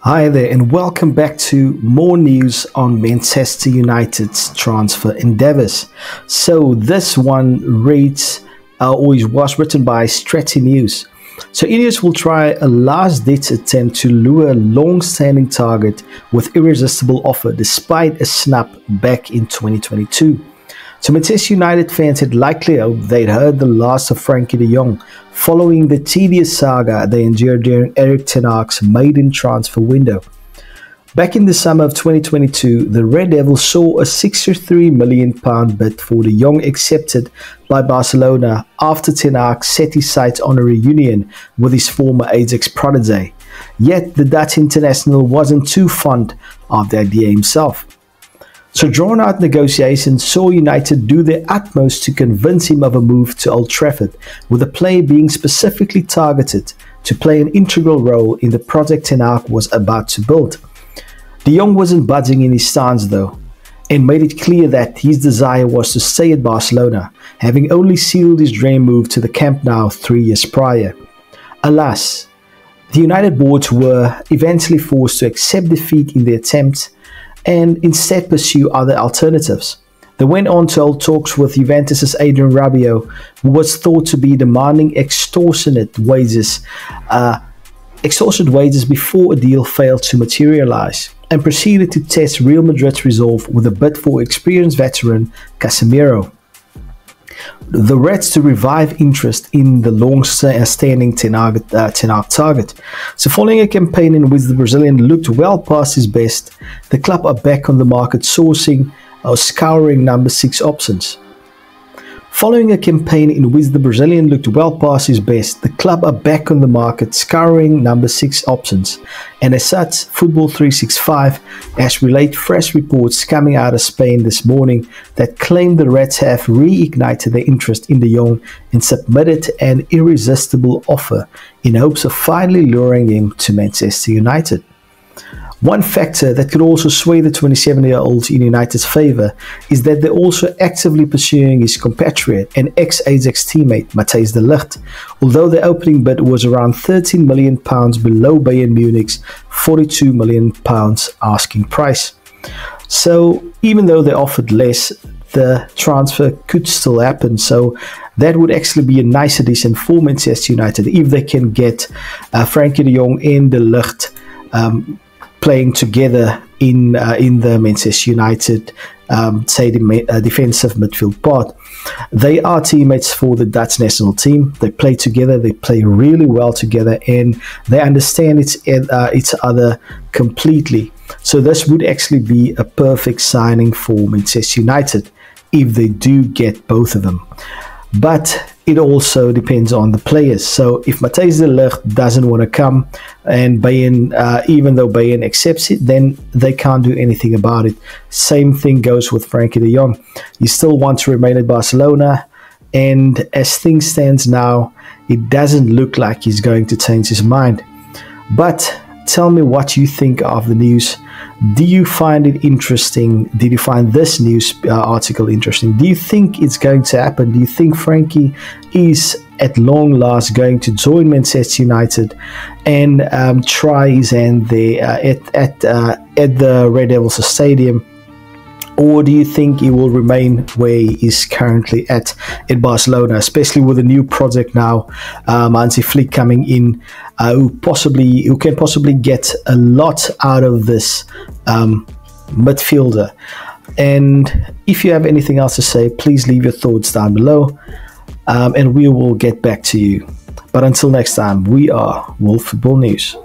Hi there, and welcome back to more news on Manchester United's transfer endeavours. So this one reads, was written by Stratty News. So INEOS will try a last-ditch attempt to lure a long-standing target with irresistible offer despite a snap back in 2022. So Manchester United fans had likely hoped they'd heard the last of Frenkie de Jongh following the tedious saga they endured during Ten Hag's maiden transfer window. Back in the summer of 2022, the Red Devils saw a £63 million bid for de Jongh accepted by Barcelona after Ten Hag set his sights on a reunion with his former Ajax protege. Yet the Dutch international wasn't too fond of the idea himself. So drawn-out negotiations saw United do their utmost to convince him of a move to Old Trafford, with the player being specifically targeted to play an integral role in the project Ten Hag was about to build. De Jongh wasn't budging in his stance though, and made it clear that his desire was to stay at Barcelona, having only sealed his dream move to the Camp Nou 3 years prior. Alas, the United board were eventually forced to accept defeat in the attempt and instead pursue other alternatives. They went on to hold talks with Juventus' Adrien Rabiot, who was thought to be demanding extortionate wages before a deal failed to materialize, and proceeded to test Real Madrid's resolve with a bid for experienced veteran Casemiro. The Reds to revive interest in the long-standing Ten Hag target. So following a campaign in which the Brazilian looked well past his best, the club are back on the market sourcing or scouring number 6 options. Following a campaign in which the Brazilian looked well past his best, the club are back on the market scouring number 6 options. And as such, Football 365 has relayed fresh reports coming out of Spain this morning that claim the Reds have reignited their interest in de Jongh and submitted an irresistible offer in hopes of finally luring him to Manchester United. One factor that could also sway the 27-year-old in United's favour is that they're also actively pursuing his compatriot and ex-Ajax teammate Matthijs de Ligt, although the opening bid was around £13 million below Bayern Munich's £42 million asking price. So even though they offered less, the transfer could still happen. So that would actually be a nice addition for Manchester United if they can get Frenkie de Jongh and de Ligt playing together in the Manchester United defensive midfield part. They are teammates for the Dutch national team. They play together, they play really well together, and they understand each other completely. So this would actually be a perfect signing for Manchester United if they do get both of them. But it also depends on the players. So if Matthijs de Ligt doesn't want to come, and Bayern, even though Bayern accepts it, then they can't do anything about it. Same thing goes with Frenkie de Jongh. He still wants to remain at Barcelona, and as things stand now, it doesn't look like he's going to change his mind. But tell me what you think of the news. Do you find it interesting? Did you find this news article interesting? Do you think it's going to happen? Do you think Frenkie is at long last going to join Manchester United and try his hand there at the Red Devils Stadium? Or do you think he will remain where he is currently at Barcelona, especially with a new project now, Hansi Flick coming in, who can possibly get a lot out of this midfielder? And if you have anything else to say, please leave your thoughts down below, and we will get back to you. But until next time, we are Wolf Football News.